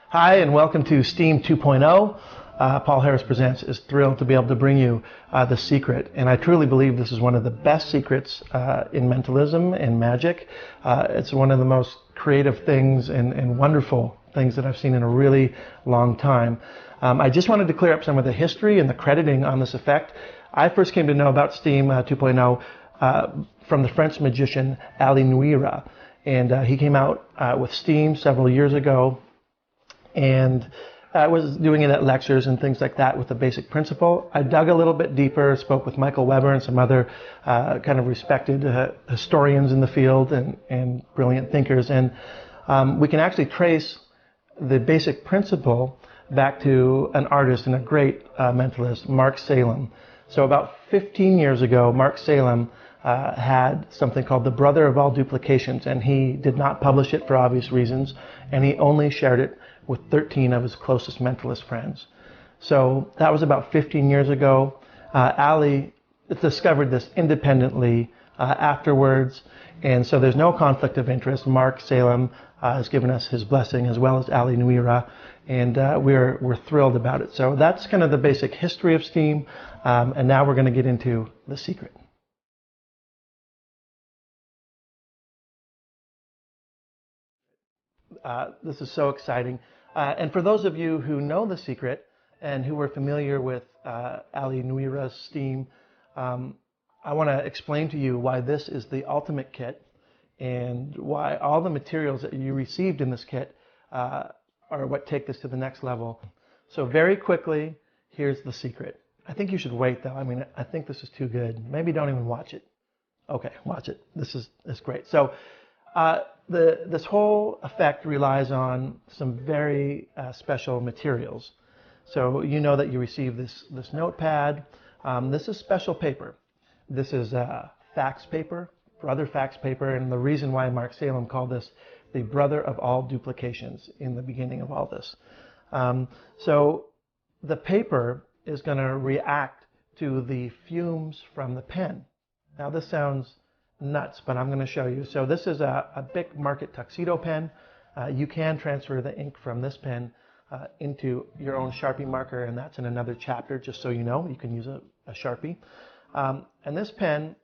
Hi, and welcome to STEAM 2.0. Paul Harris Presents is thrilled to be able to bring you The Secret. And I truly believe this is one of the best secrets in mentalism and magic. It's one of the most creative things and wonderful things that I've seen in a really long time. I just wanted to clear up some of the history and the crediting on this effect. I first came to know about STEAM 2.0 from the French magician Ali Nouira. And he came out with STEAM several years ago. And I was doing it at lectures and things like that with the basic principle. I dug a little bit deeper, spoke with Michael Weber and some other kind of respected historians in the field and brilliant thinkers. And we can actually trace the basic principle back to an artist and a great mentalist, Mark Salem. So about 15 years ago, Mark Salem had something called the Brother of All Duplications, and he did not publish it for obvious reasons, and he only shared it with 13 of his closest mentalist friends. So that was about 15 years ago. Ali discovered this independently afterwards, and so there's no conflict of interest. Mark Salem has given us his blessing, as well as Ali Nouira, and we're thrilled about it. So that's kind of the basic history of STEAM, and now we're going to get into The Secret. This is so exciting. And for those of you who know The Secret and who are familiar with Ali Nouira's STEAM, I want to explain to you why this is the ultimate kit and why all the materials that you received in this kit are what take this to the next level. So very quickly, here's The Secret. I think you should wait though. I mean, I think this is too good. Maybe don't even watch it. Okay, watch it. This is great. So this whole effect relies on some very special materials. So you know that you receive this notepad. This is special paper. This is fax paper, brother fax paper, and the reason why Mark Salem called this the brother of all duplications in the beginning of all this. So the paper is going to react to the fumes from the pen. Now this sounds nuts, but I'm going to show you. So this is a Bic Market Tuxedo pen. You can transfer the ink from this pen into your own Sharpie marker, and that's in another chapter, just so you know. You can use a Sharpie. And this pen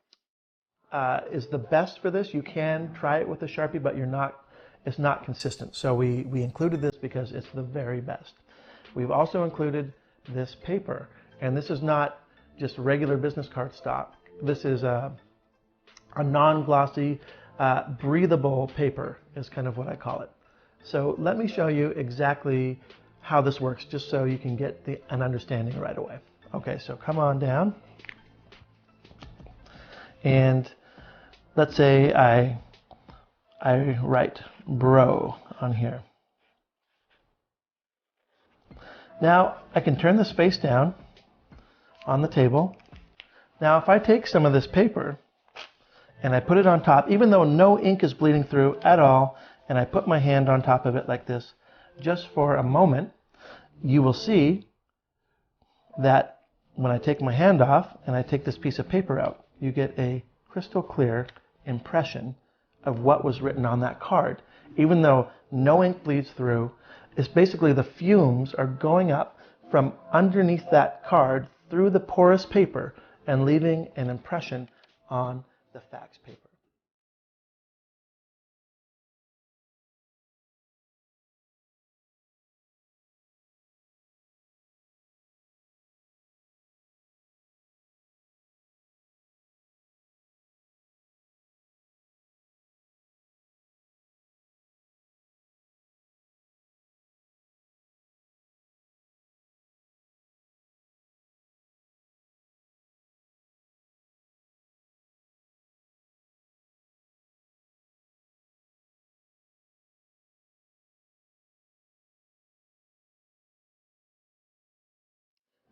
is the best for this. You can try it with a Sharpie, but it's not consistent. So we included this because it's the very best. We've also included this paper, and this is not just regular business card stock. This is a non-glossy, breathable paper is kind of what I call it. So let me show you exactly how this works, just so you can get an understanding right away. Okay, so come on down. And let's say I write bro on here. Now I can turn this face down on the table. Now if I take some of this paper and I put it on top, even though no ink is bleeding through at all, and I put my hand on top of it like this, just for a moment, you will see that when I take my hand off and I take this piece of paper out, you get a crystal clear impression of what was written on that card. Even though no ink bleeds through, it's basically the fumes are going up from underneath that card through the porous paper and leaving an impression on the fax paper.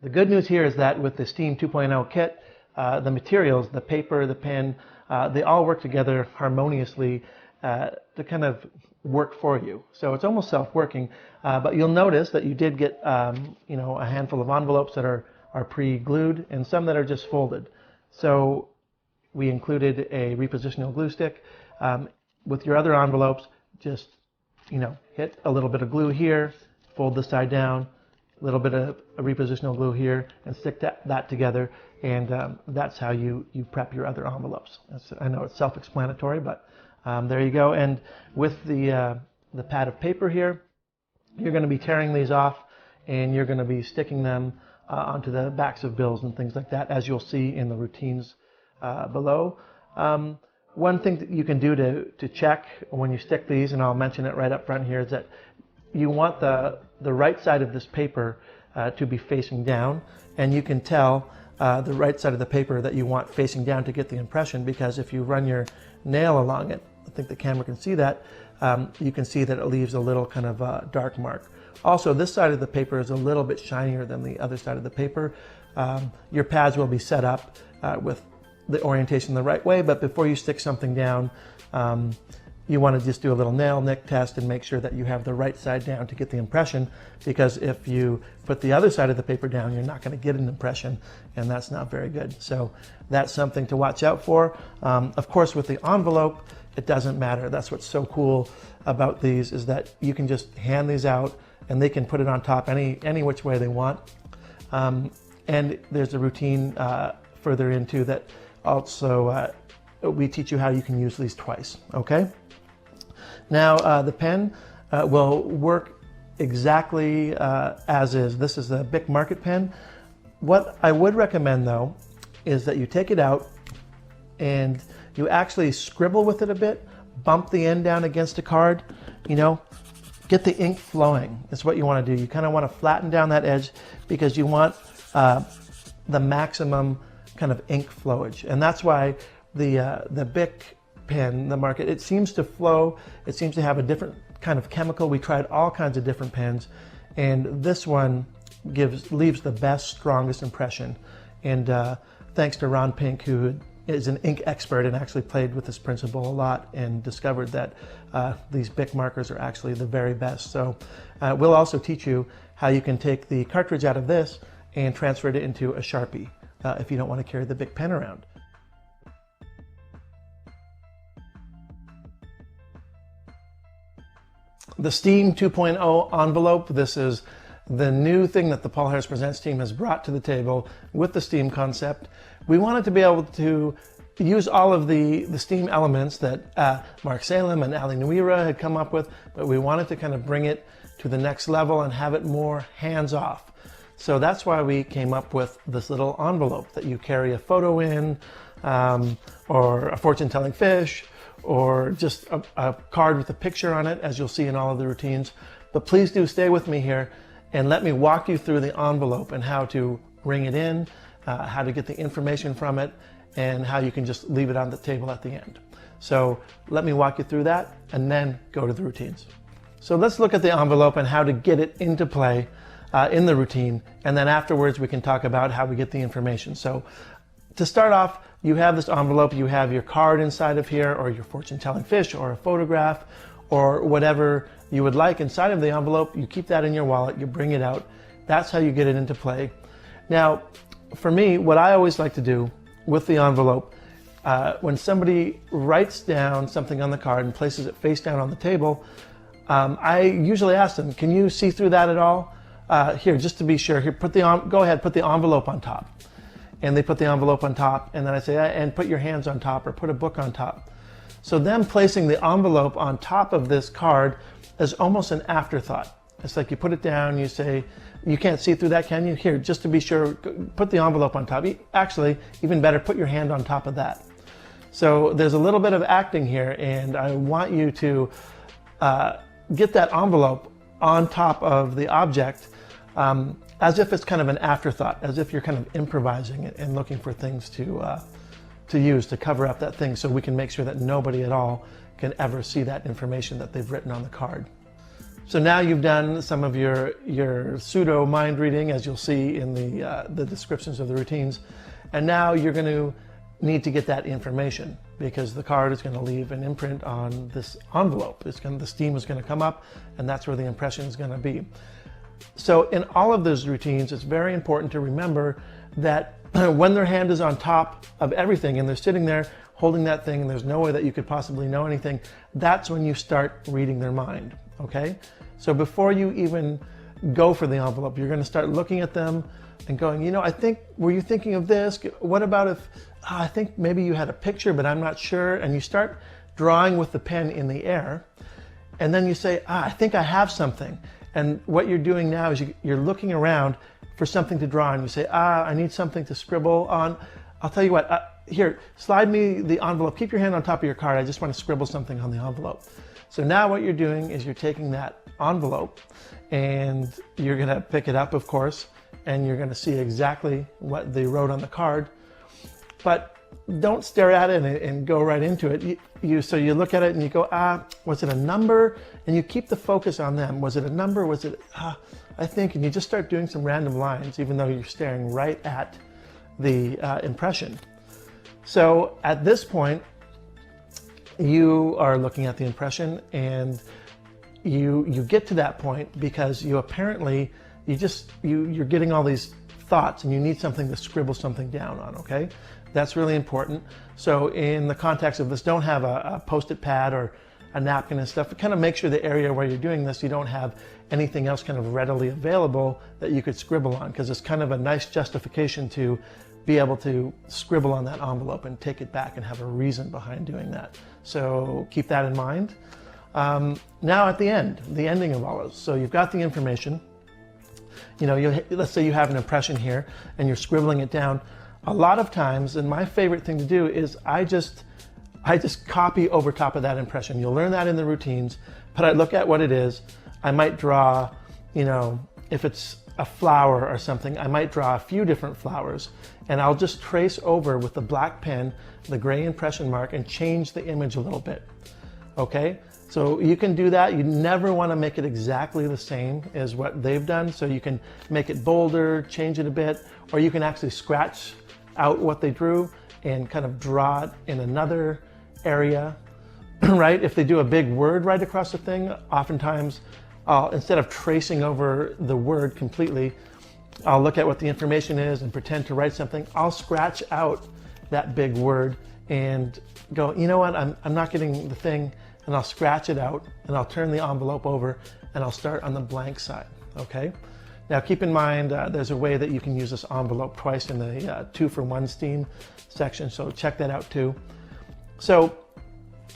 The good news here is that with the STEAM 2.0 kit, the materials, the paper, the pen, they all work together harmoniously to kind of work for you. So it's almost self-working, but you'll notice that you did get a handful of envelopes that are pre-glued and some that are just folded. So we included a repositional glue stick. With your other envelopes, just hit a little bit of glue here, fold the side down, a little bit of a repositional glue here, and stick that together, and that's how you prep your other envelopes. I know it's self-explanatory, but there you go. And with the pad of paper here, you're going to be tearing these off, and you're going to be sticking them onto the backs of bills and things like that, as you'll see in the routines below. One thing that you can do to check when you stick these, and I'll mention it right up front here, is that you want the right side of this paper to be facing down, and you can tell the right side of the paper that you want facing down to get the impression, because if you run your nail along it, I think the camera can see that, you can see that it leaves a little kind of dark mark. Also, this side of the paper is a little bit shinier than the other side of the paper. Your pads will be set up with the orientation the right way, but before you stick something down, you want to just do a little nail nick test and make sure that you have the right side down to get the impression, because if you put the other side of the paper down, you're not going to get an impression, and that's not very good. So that's something to watch out for. Of course, with the envelope, it doesn't matter. That's what's so cool about these, is that you can just hand these out and they can put it on top any which way they want. And there's a routine further into that also we teach you how you can use these twice, okay? Now the pen will work exactly as is. This is a Bic Market pen. What I would recommend though is that you take it out and you actually scribble with it a bit, bump the end down against a card, you know, get the ink flowing. That's what you want to do. You kind of want to flatten down that edge because you want the maximum kind of ink flowage. And that's why the Bic pen, the Market, it seems to flow. It seems to have a different kind of chemical. We tried all kinds of different pens, and this one leaves the best, strongest impression. And thanks to Ron Pink, who is an ink expert and actually played with this principle a lot and discovered that these Bic markers are actually the very best. So we'll also teach you how you can take the cartridge out of this and transfer it into a Sharpie if you don't want to carry the Bic pen around. The Steam 2.0 envelope, this is the new thing that the Paul Harris Presents team has brought to the table with the Steam concept. We wanted to be able to use all of the Steam elements that Mark Salem and Ali Nouira had come up with, but we wanted to kind of bring it to the next level and have it more hands-off. So that's why we came up with this little envelope that you carry a photo in, or a fortune-telling fish, or just a card with a picture on it, as you'll see in all of the routines. But please do stay with me here and let me walk you through the envelope and how to bring it in, how to get the information from it, and how you can just leave it on the table at the end. So let me walk you through that and then go to the routines. So let's look at the envelope and how to get it into play in the routine, and then afterwards we can talk about how we get the information. So to start off, you have this envelope, you have your card inside of here, or your fortune-telling fish, or a photograph, or whatever you would like inside of the envelope. You keep that in your wallet, you bring it out. That's how you get it into play. Now, for me, what I always like to do with the envelope, when somebody writes down something on the card and places it face down on the table, I usually ask them, can you see through that at all? Here, just to be sure, here, go ahead, put the envelope on top. And they put the envelope on top, and then I say, and put your hands on top, or put a book on top. So them placing the envelope on top of this card is almost an afterthought. It's like you put it down, you say, you can't see through that, can you? Here, just to be sure, put the envelope on top. Actually, even better, put your hand on top of that. So there's a little bit of acting here, and I want you to get that envelope on top of the object, as if it's kind of an afterthought, as if you're kind of improvising it and looking for things to use to cover up that thing, so we can make sure that nobody at all can ever see that information that they've written on the card. So now you've done some of your pseudo mind reading, as you'll see in the descriptions of the routines, and now you're going to need to get that information, because the card is going to leave an imprint on this envelope. The steam is going to come up, and that's where the impression is going to be. So in all of those routines, it's very important to remember that when their hand is on top of everything and they're sitting there holding that thing and there's no way that you could possibly know anything, that's when you start reading their mind, okay? So before you even go for the envelope. You're going to start looking at them and going, you know, I think, were you thinking of this? What about if, I think maybe you had a picture, but I'm not sure. And you start drawing with the pen in the air. And then you say, I think I have something. And what you're doing now is you're looking around for something to draw on. You say, I need something to scribble on. I'll tell you what, here, slide me the envelope. Keep your hand on top of your card. I just want to scribble something on the envelope. So now what you're doing is you're taking that envelope and you're going to pick it up, of course, and you're going to see exactly what they wrote on the card. But don't stare at it and go right into it. So you look at it and you go, was it a number? And you keep the focus on them. Was it a number? Was it, I think, and you just start doing some random lines, even though you're staring right at the impression. So at this point, you are looking at the impression, and you get to that point because you apparently, you're getting all these thoughts and you need something to scribble something down on, okay? That's really important. So in the context of this, don't have a Post-it pad or a napkin and stuff. Kind of make sure the area where you're doing this, you don't have anything else kind of readily available that you could scribble on, because it's kind of a nice justification to be able to scribble on that envelope and take it back and have a reason behind doing that. So keep that in mind. Now at the end, the ending of all this. So you've got the information. You know, let's say you have an impression here and you're scribbling it down. A lot of times, and my favorite thing to do is I just copy over top of that impression. You'll learn that in the routines, but I look at what it is. I might draw, you know, if it's a flower or something, I might draw a few different flowers, and I'll just trace over with the black pen, the gray impression mark, and change the image a little bit. Okay? So you can do that. You never want to make it exactly the same as what they've done. So you can make it bolder, change it a bit, or you can actually scratch out what they drew and kind of draw it in another area, right? If they do a big word right across the thing, oftentimes instead of tracing over the word completely, I'll look at what the information is and pretend to write something. I'll scratch out that big word and go, you know what, I'm not getting the thing, and I'll scratch it out and I'll turn the envelope over and I'll start on the blank side, okay? Now keep in mind, there's a way that you can use this envelope twice in the 2-for-1 Steam section, so check that out too. So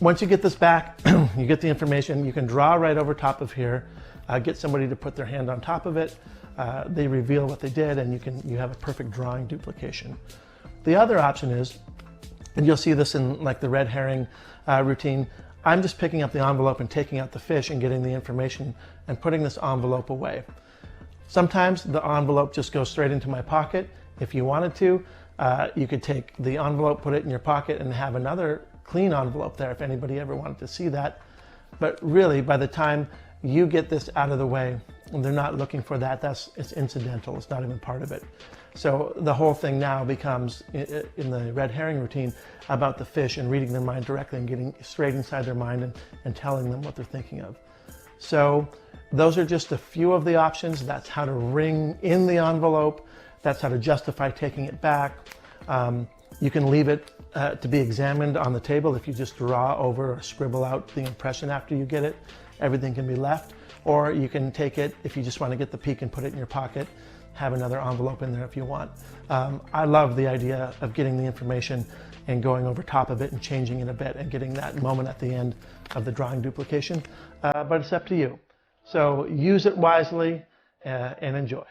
once you get this back, you get the information, you can draw right over top of here, get somebody to put their hand on top of it, they reveal what they did, and you have a perfect drawing duplication. The other option is, and you'll see this in like the red herring routine, I'm just picking up the envelope and taking out the fish and getting the information and putting this envelope away. Sometimes the envelope just goes straight into my pocket. If you wanted to, you could take the envelope, put it in your pocket, and have another clean envelope there if anybody ever wanted to see that. But really, by the time you get this out of the way, and they're not looking for that, it's incidental, it's not even part of it. So the whole thing now becomes, in the red herring routine, about the fish and reading their mind directly and getting straight inside their mind and telling them what they're thinking of. So those are just a few of the options. That's how to ring in the envelope. That's how to justify taking it back. You can leave it to be examined on the table if you just draw over or scribble out the impression after you get it. Everything can be left. Or you can take it, if you just want to get the peek, and put it in your pocket, have another envelope in there if you want. I love the idea of getting the information and going over top of it and changing it a bit and getting that moment at the end of the drawing duplication, but it's up to you. So use it wisely and enjoy.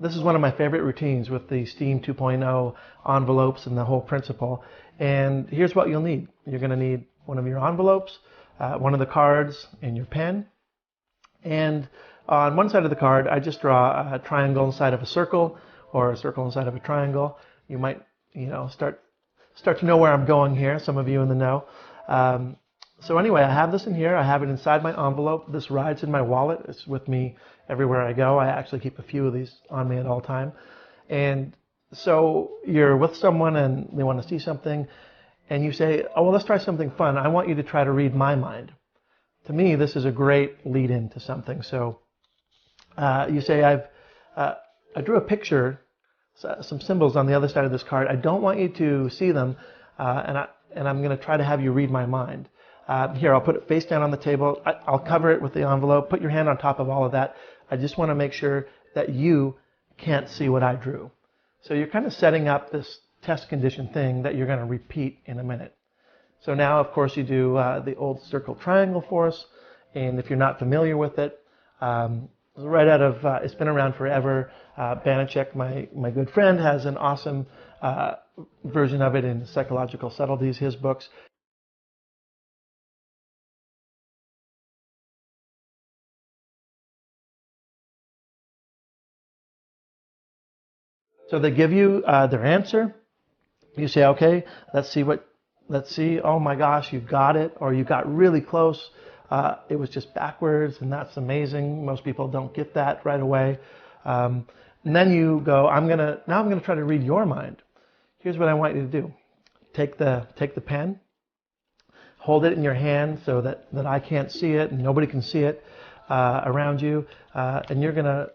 This is one of my favorite routines with the Steam 2.0 envelopes and the whole principle. And here's what you'll need. You're going to need one of your envelopes, one of the cards, and your pen. And on one side of the card, I just draw a triangle inside of a circle, or a circle inside of a triangle. You might, start to know where I'm going here, some of you in the know. So anyway, I have this in here. I have it inside my envelope. This rides in my wallet. It's with me everywhere I go. I actually keep a few of these on me at all time. And so you're with someone and they want to see something, and you say, oh, well, let's try something fun. I want you to try to read my mind. To me, this is a great lead-in to something. So you say, I drew a picture, some symbols on the other side of this card. I don't want you to see them, and I'm going to try to have you read my mind. Here, I'll put it face down on the table. I'll cover it with the envelope. Put your hand on top of all of that. I just want to make sure that you can't see what I drew. So you're kind of setting up this test condition thing that you're going to repeat in a minute. So now, of course, you do the old circle triangle for us. And if you're not familiar with it, right out of, it's been around forever. Banachek, my good friend, has an awesome version of it in Psychological Subtleties, his books. So they give you their answer. You say, okay, let's see. Oh my gosh, you got it, or you got really close. It was just backwards, and that's amazing. Most people don't get that right away. And then you go, now I'm gonna try to read your mind. Here's what I want you to do. Take the pen, hold it in your hand so that I can't see it and nobody can see it around you, and you're gonna,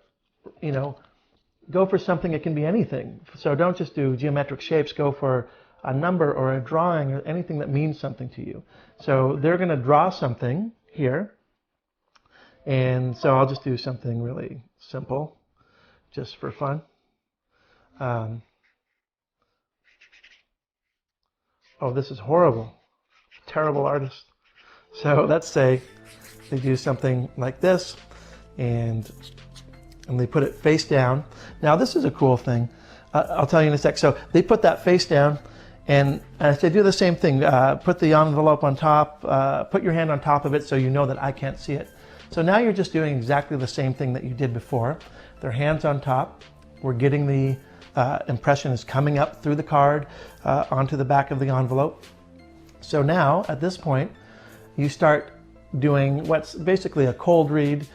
go for something. It can be anything. So don't just do geometric shapes. Go for a number or a drawing or anything that means something to you. So they're going to draw something here. And so I'll just do something really simple just for fun. Oh, this is horrible. Terrible artist. So let's say they do something like this, and they put it face down. Now this is a cool thing. I'll tell you in a sec. So they put that face down, and they do the same thing. Put the envelope on top, put your hand on top of it so you know that I can't see it. So now you're just doing exactly the same thing that you did before. Their hands on top. We're getting the impression is coming up through the card onto the back of the envelope. So now at this point, you start doing what's basically a cold read.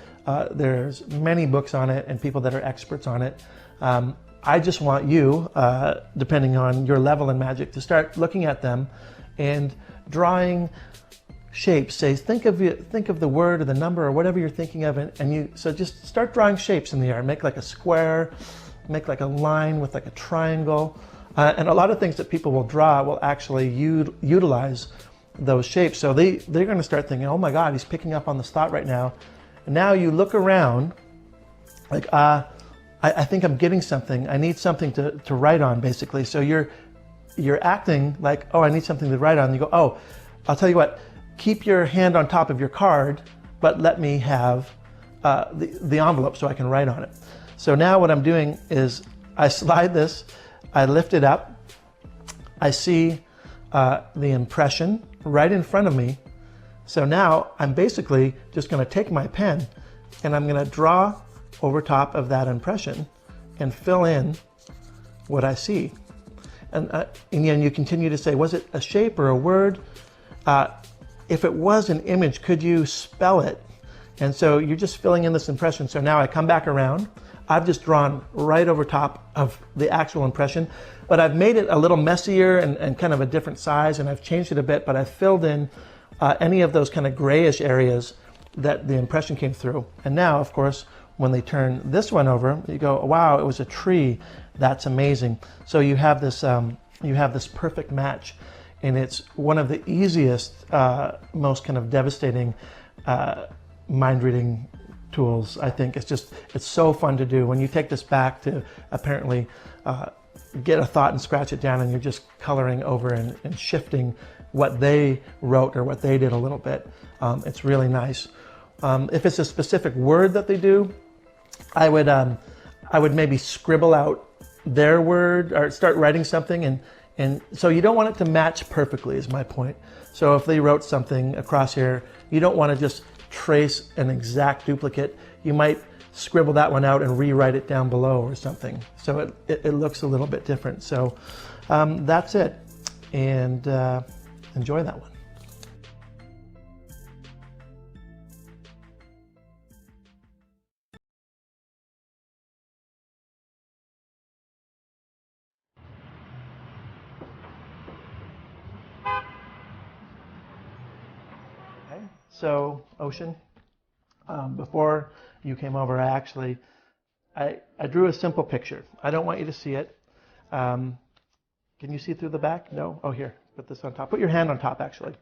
There's many books on it and people that are experts on it. I just want you, depending on your level in magic, to start looking at them and drawing shapes. Say, think of the word or the number or whatever you're thinking of, so just start drawing shapes in the air. Make like a square, make like a line with like a triangle, and a lot of things that people will draw will actually utilize those shapes. So they're going to start thinking, oh my God, he's picking up on the thought right now. And now you look around, like, I think I'm getting something. I need something to write on, basically. So you're acting like, oh, I need something to write on. You go, oh, I'll tell you what, keep your hand on top of your card, but let me have the envelope so I can write on it. So now what I'm doing is I slide this, I lift it up, I see the impression right in front of me. So now I'm basically just going to take my pen and I'm going to draw over top of that impression and fill in what I see. And then you continue to say, was it a shape or a word? If it was an image, could you spell it? And so you're just filling in this impression. So now I come back around. I've just drawn right over top of the actual impression, but I've made it a little messier and kind of a different size, and I've changed it a bit, but I've filled in any of those kind of grayish areas that the impression came through. And now, of course, when they turn this one over, you go, wow, it was a tree. That's amazing. So you have this perfect match, and it's one of the easiest, most kind of devastating mind reading tools. I think it's so fun to do when you take this back to apparently get a thought and scratch it down, and you're just coloring over and shifting what they wrote or what they did a little bit. It's really nice. If it's a specific word that they do, I would maybe scribble out their word or start writing something, and so you don't want it to match perfectly is my point. So if they wrote something across here, you don't want to just trace an exact duplicate. You might scribble that one out and rewrite it down below or something. So it looks a little bit different. So that's it. And enjoy that one. Okay. So Ocean, before you came over, I drew a simple picture. I don't want you to see it. Can you see through the back? No? Oh, here. Put this on top. Put your hand on top, actually.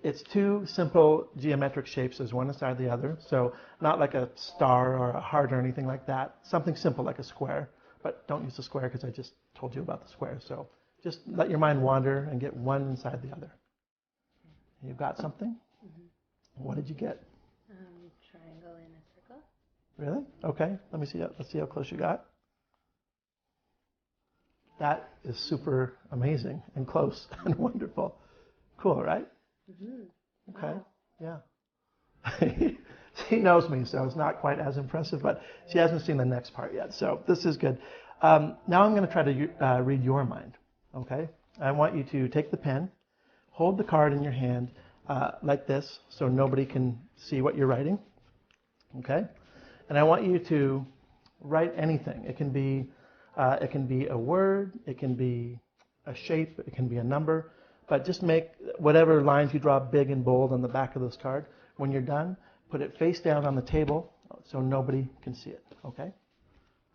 it's two simple geometric shapes. There's one inside the other. So not like a star or a heart or anything like that. Something simple like a square. But don't use the square because I just told you about the square. So just let your mind wander and get one inside the other. You've got something? Mm-hmm. What did you get? Triangle in a circle. Really? Okay. Let's see how close you got. That is super amazing and close and wonderful. Cool, right? Mm-hmm. Okay. Wow. Yeah. She knows me, so it's not quite as impressive, but she hasn't seen the next part yet. So this is good. Now I'm going to try to read your mind. Okay? I want you to take the pen, hold the card in your hand like this, so nobody can see what you're writing. Okay? And I want you to write anything. It can be a word, it can be a shape, it can be a number, but just make whatever lines you draw big and bold on the back of this card. When you're done, put it face down on the table so nobody can see it. Okay?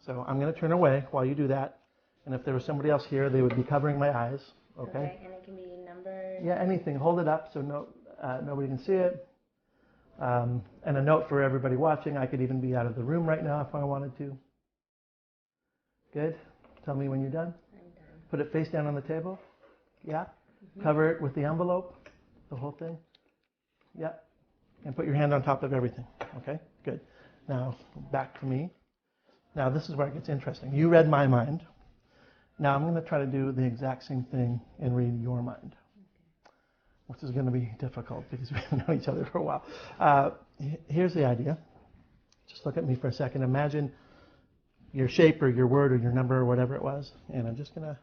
So I'm going to turn away while you do that. And if there was somebody else here, they would be covering my eyes. Okay? And it can be numbers. Yeah, anything. Hold it up so nobody can see it. And a note for everybody watching. I could even be out of the room right now if I wanted to. Good. Tell me when you're done. I'm done. Put it face down on the table. Yeah. Mm-hmm. Cover it with the envelope. The whole thing. Yeah. And put your hand on top of everything. Okay? Good. Now, back to me. Now, this is where it gets interesting. You read my mind. Now, I'm going to try to do the exact same thing and read your mind. Okay. Which is going to be difficult because we haven't known each other for a while. Here's the idea. Just look at me for a second. Imagine your shape or your word or your number or whatever it was. And I'm just going to...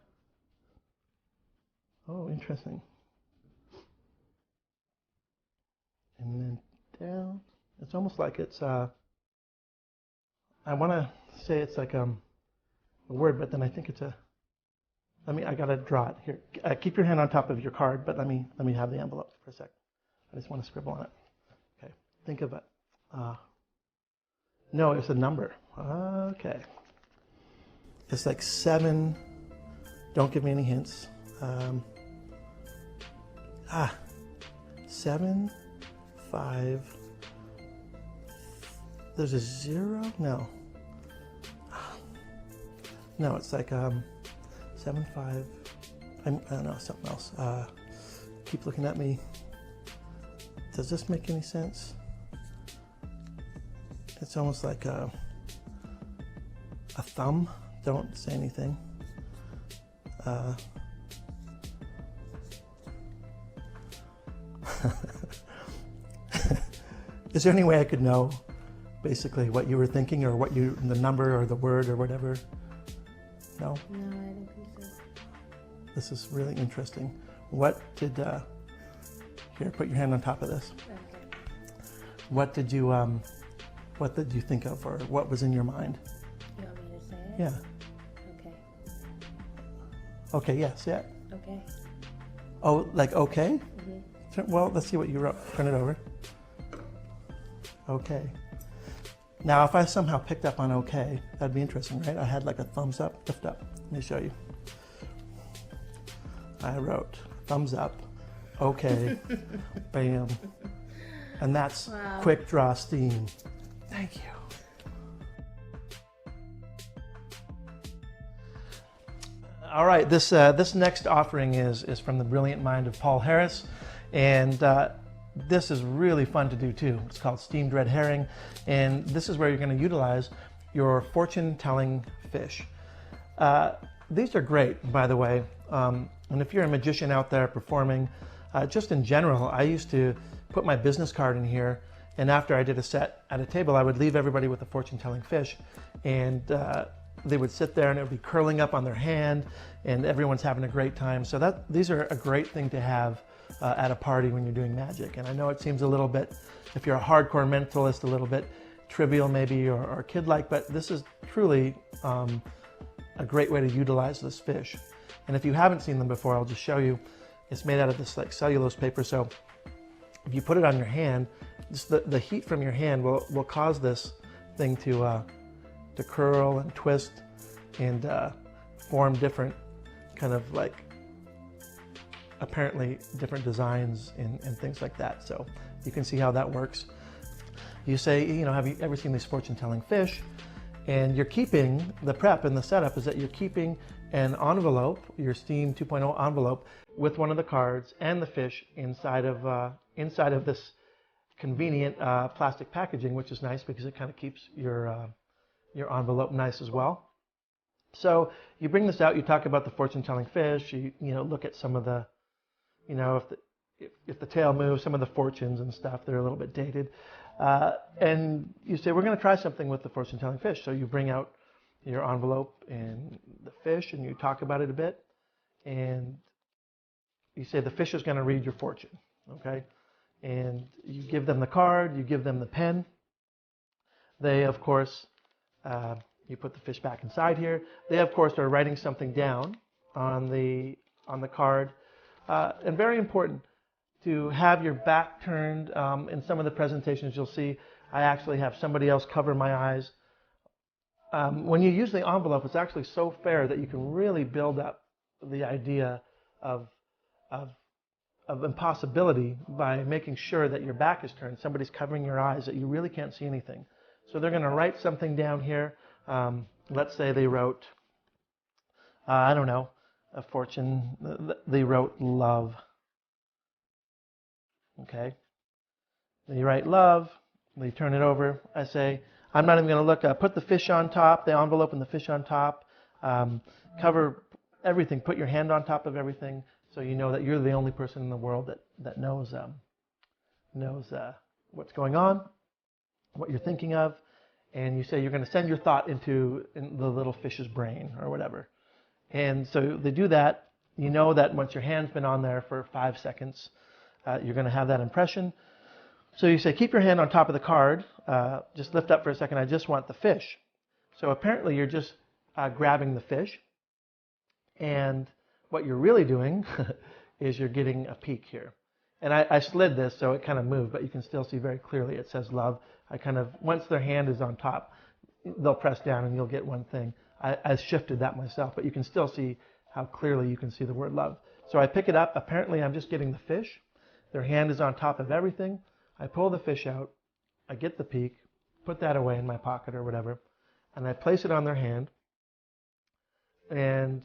Oh, interesting. And then down. It's almost like it's... I want to say it's like a word, but then I think it's a... I got to draw it. Here, keep your hand on top of your card, but let me have the envelope for a sec. I just want to scribble on it. Okay. Think of it. No, it's a number. Okay. It's like 7. Don't give me any hints. 7, 5. There's a 0? No. No, it's like 7, 5. I don't know, something else. Keep looking at me. Does this make any sense? It's almost like a thumb. Don't say anything. Is there any way I could know basically what you were thinking or the number or the word or whatever? No? No, I don't think so. This is really interesting. What did, here, put your hand on top of this. Okay. What did you think of, or what was in your mind? You want me to say it? Yeah. Okay. Okay, yes, yeah. Okay. Oh, like okay? Mm-hmm. Well, let's see what you wrote. Turn it over. Okay. Now, if I somehow picked up on okay, that'd be interesting, right? I had like a thumbs up, lift up. Let me show you. I wrote thumbs up, okay, bam. And that's wow. Quick Draw Steam. Thank you. All right, this next offering is from the brilliant mind of Paul Harris, and this is really fun to do too. It's called steamed red herring, and this is where you're going to utilize your fortune-telling fish. These are great, by the way, and if you're a magician out there performing, just in general, I used to put my business card in here, and after I did a set at a table, I would leave everybody with a fortune-telling fish, and they would sit there and it would be curling up on their hand, and everyone's having a great time. So these are a great thing to have at a party when you're doing magic. And I know it seems a little bit, if you're a hardcore mentalist, a little bit trivial maybe or kid-like, but this is truly a great way to utilize this fish. And if you haven't seen them before, I'll just show you. It's made out of this like cellulose paper, so if you put it on your hand, just the heat from your hand will cause this thing to curl and twist and form different kind of like apparently different designs and things like that. So you can see how that works. You say, you know, have you ever seen these fortune-telling fish? And you're keeping, the prep and the setup is that you're keeping an envelope, your Steam 2.0 envelope, with one of the cards and the fish inside of this convenient plastic packaging, which is nice because it kind of keeps your envelope nice as well. So you bring this out, you talk about the fortune-telling fish, you know, look at some of the, you know, if the tail moves, some of the fortunes and stuff, they're a little bit dated. And you say, we're going to try something with the fortune-telling fish. So you bring out your envelope and the fish, and you talk about it a bit. And you say the fish is going to read your fortune, okay? And you give them the card, you give them the pen. They, of course, you put the fish back inside here. They, of course, are writing something down on the card. And very important to have your back turned. In some of the presentations you'll see I actually have somebody else cover my eyes. When you use the envelope, it's actually so fair that you can really build up the idea of impossibility by making sure that your back is turned. Somebody's covering your eyes, that you really can't see anything. So they're going to write something down here. Let's say they wrote, I don't know, a fortune. They wrote love. Okay. They write love. They turn it over. I say, I'm not even going to look. Put the fish on top, the envelope and the fish on top. Cover everything. Put your hand on top of everything, so you know that you're the only person in the world that knows what's going on, what you're thinking of, and you say you're going to send your thought into the little fish's brain or whatever. And so they do that. You know that once your hand's been on there for 5 seconds, you're going to have that impression. So you say, keep your hand on top of the card. Just lift up for a second. I just want the fish. So apparently you're just grabbing the fish. And what you're really doing is you're getting a peek here. And I slid this so it kind of moved, but you can still see very clearly it says love. I kind of, once their hand is on top, they'll press down and you'll get one thing. I shifted that myself, but you can still see how clearly you can see the word love. So I pick it up. Apparently I'm just getting the fish. Their hand is on top of everything. I pull the fish out. I get the peek, put that away in my pocket or whatever, and I place it on their hand. And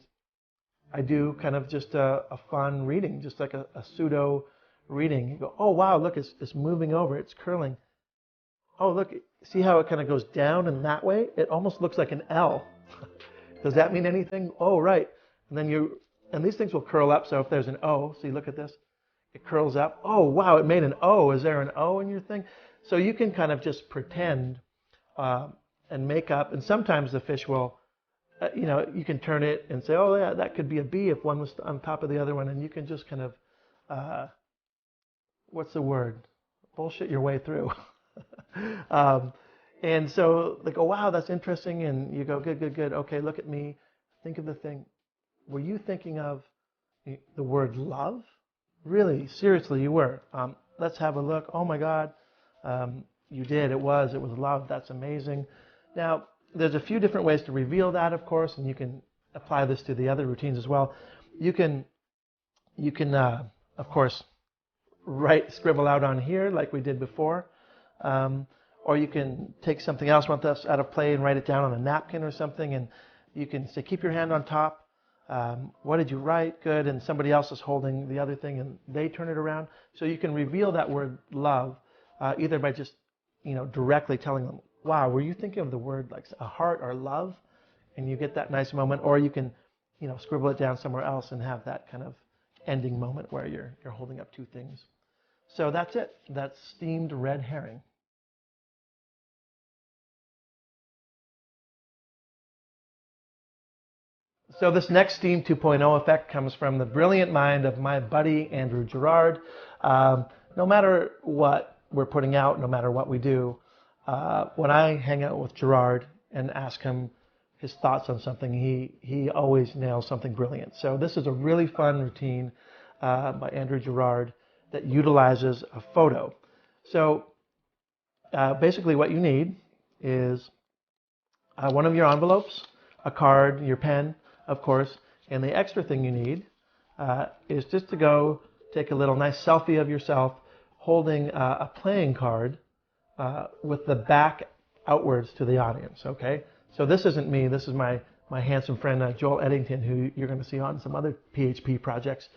I do kind of just a fun reading, just like a pseudo reading. You go, oh wow, look, it's moving over, it's curling. Oh look, see how it kind of goes down in that way? It almost looks like an L. Does that mean anything? Oh right. And then and these things will curl up. So if there's an O, see, look at this. It curls up. Oh wow, it made an O. Is there an O in your thing? So you can kind of just pretend and make up. And sometimes the fish will. You know, you can turn it and say, oh, yeah, that could be a B if one was on top of the other one. And you can just kind of, what's the word? Bullshit your way through. And so they go, wow, that's interesting. And you go, good, good, good. Okay, look at me. Think of the thing. Were you thinking of the word love? Really, seriously, you were. Let's have a look. Oh, my God. You did. It was love. That's amazing. Now, there's a few different ways to reveal that, of course, and you can apply this to the other routines as well. You can, of course, scribble out on here like we did before, or you can take something else with us out of play and write it down on a napkin or something, and you can say, keep your hand on top. What did you write? Good, and somebody else is holding the other thing, and they turn it around. So you can reveal that word love either by just, directly telling them, wow, were you thinking of the word like a heart or love? And you get that nice moment. Or you can, scribble it down somewhere else and have that kind of ending moment where you're holding up two things. So that's it. That's steamed red herring. So this next Steam 2.0 effect comes from the brilliant mind of my buddy, Andrew Gerard. No matter what we're putting out, no matter what we do, when I hang out with Gerard and ask him his thoughts on something, he always nails something brilliant. So this is a really fun routine by Andrew Gerard that utilizes a photo. So basically what you need is one of your envelopes, a card, your pen, of course, and the extra thing you need is just to go take a little nice selfie of yourself holding a playing card with the back outwards to the audience, okay? So this isn't me, this is my handsome friend Joel Eddington, who you're going to see on some other PHP projects.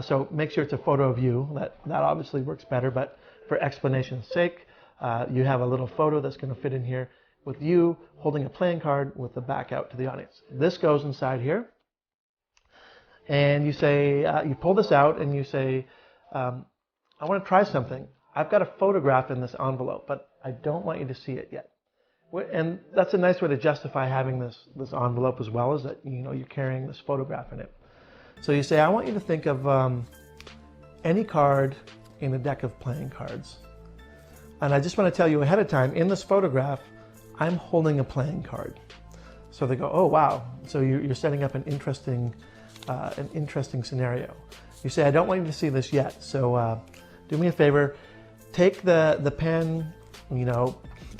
So make sure it's a photo of you. That obviously works better, but for explanation's sake, you have a little photo that's going to fit in here with you holding a playing card with the back out to the audience. This goes inside here, and you say, you pull this out and you say, I want to try something. I've got a photograph in this envelope, but I don't want you to see it yet. And that's a nice way to justify having this envelope as well, is that you're carrying this photograph in it. So you say, I want you to think of any card in a deck of playing cards. And I just want to tell you ahead of time, in this photograph, I'm holding a playing card. So they go, oh wow. So you're setting up an interesting scenario. You say, I don't want you to see this yet. So do me a favor, take the pen,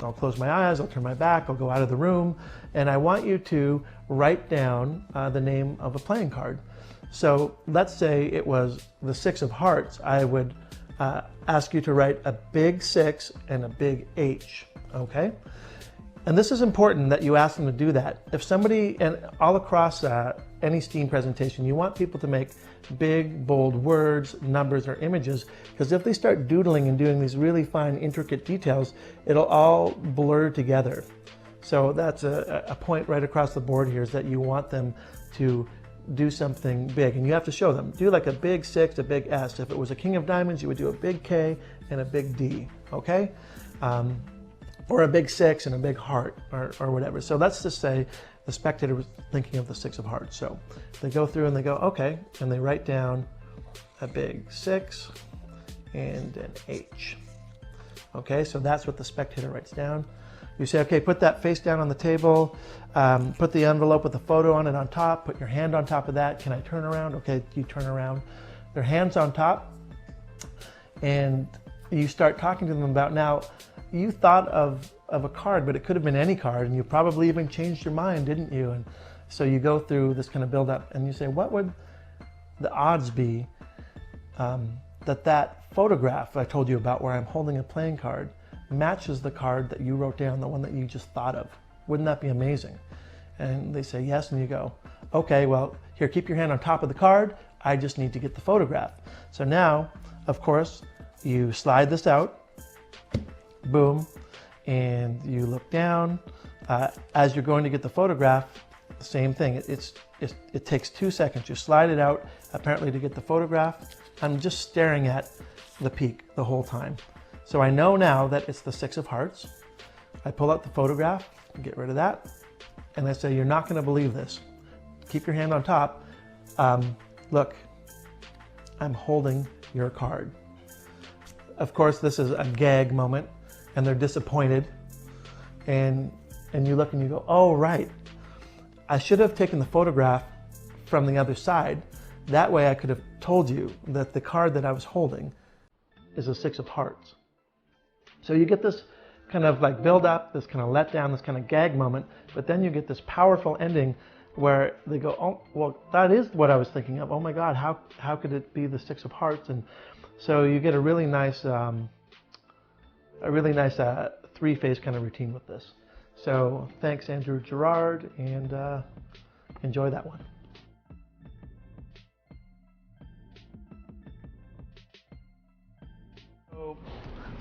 I'll close my eyes, I'll turn my back, I'll go out of the room, and I want you to write down the name of a playing card. So let's say it was the 6 of hearts. I would ask you to write a big 6 and a big H, okay? And this is important that you ask them to do that. If somebody, and all across any STEAM presentation, you want people to make big, bold words, numbers, or images, because if they start doodling and doing these really fine, intricate details, it'll all blur together. So that's a point right across the board here, is that you want them to do something big, and you have to show them. Do like a big 6, a big S. If it was a king of diamonds, you would do a big K and a big D, okay? Or a big 6 and a big heart, or whatever. So let's just say the spectator was thinking of the 6 of hearts. So they go through and they go, okay, and they write down a big 6 and an H. Okay, so that's what the spectator writes down. You say, okay, put that face down on the table, put the envelope with the photo on it on top, put your hand on top of that. Can I turn around? Okay, you turn around. Their hands on top, and you start talking to them about, now, you thought of a card, but it could have been any card, and you probably even changed your mind, didn't you? And so you go through this kind of build up, and you say, what would the odds be that photograph I told you about, where I'm holding a playing card, matches the card that you wrote down, the one that you just thought of? Wouldn't that be amazing? And they say yes, and you go, okay, well, here, keep your hand on top of the card. I just need to get the photograph. So now, of course, you slide this out, boom, and you look down. As you're going to get the photograph, same thing. It takes 2 seconds. You slide it out, apparently to get the photograph. I'm just staring at the peak the whole time. So I know now that it's the 6 of hearts. I pull out the photograph, get rid of that, and I say, you're not going to believe this. Keep your hand on top. Look, I'm holding your card. Of course, this is a gag moment, and they're disappointed. And you look and you go, oh, right. I should have taken the photograph from the other side. That way I could have told you that the card that I was holding is a 6 of hearts. So you get this kind of like build up, this kind of let down, this kind of gag moment, but then you get this powerful ending where they go, oh, well, that is what I was thinking of. Oh my God, how could it be the 6 of hearts? And so you get a really nice three-phase kind of routine with this. So thanks, Andrew Gerard, and enjoy that one.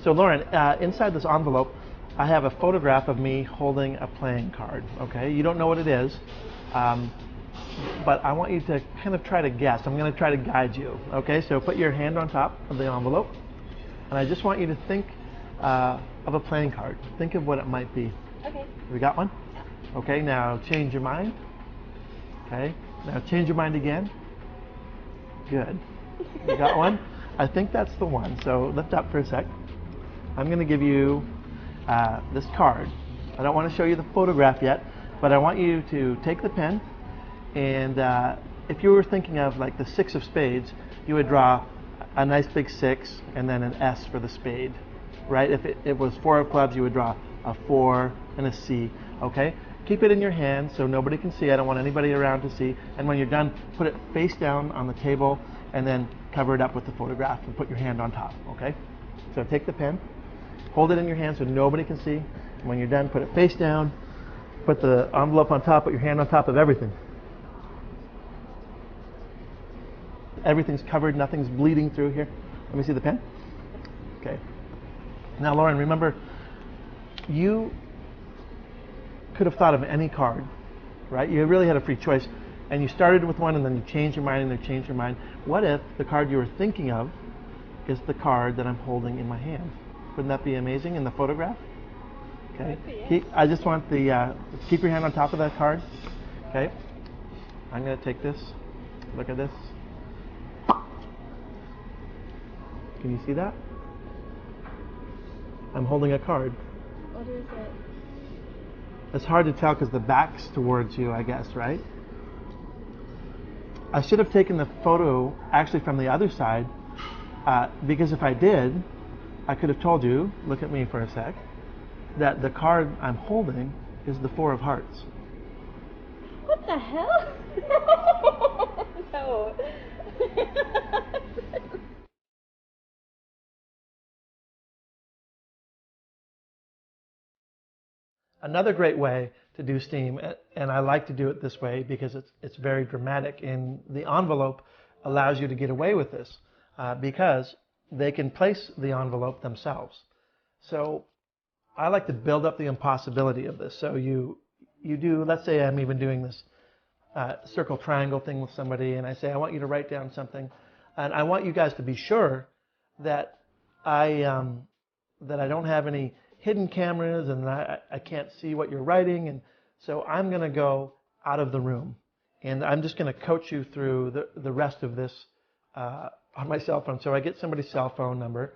So Lauren, inside this envelope, I have a photograph of me holding a playing card, okay? You don't know what it is, but I want you to kind of try to guess. I'm going to try to guide you, okay? So put your hand on top of the envelope, and I just want you to think of a playing card. Think of what it might be. Okay. We got one? Yeah. Okay, now change your mind. Okay, now change your mind again. Good. You got one? I think that's the one, so lift up for a sec. I'm going to give you this card. I don't want to show you the photograph yet, but I want you to take the pen, and if you were thinking of like the 6 of spades, you would draw a nice big 6 and then an S for the spade, right? If it was 4 of clubs, you would draw a 4 and a C, okay? keep it in your hand so nobody can see. I don't want anybody around to see. And when you're done, put it face down on the table and then cover it up with the photograph and put your hand on top, okay? So take the pen, hold it in your hand so nobody can see. And when you're done, put it face down, put the envelope on top, put your hand on top of everything. Everything's covered, nothing's bleeding through here. Let me see the pen. Okay. Now, Lauren, remember, you could have thought of any card, right? You really had a free choice, and you started with one, and then you changed your mind, and then changed your mind. What if the card you were thinking of is the card that I'm holding in my hand? Wouldn't that be amazing in the photograph? Okay. I just want the keep your hand on top of that card. Okay. I'm going to take this. Look at this. Can you see that? I'm holding a card. What is it? It's hard to tell because the back's towards you, I guess, right? I should have taken the photo actually from the other side because if I did, I could have told you, look at me for a sec, that the card I'm holding is the Four of Hearts. What the hell? No. Another great way to do STEAM, and I like to do it this way because it's very dramatic, and the envelope allows you to get away with this because they can place the envelope themselves. So I like to build up the impossibility of this. So you do, let's say I'm even doing this circle triangle thing with somebody, and I say I want you to write down something, and I want you guys to be sure that I don't have any hidden cameras and I can't see what you're writing, and so I'm going to go out of the room and I'm just going to coach you through the rest of this on my cell phone. So I get somebody's cell phone number.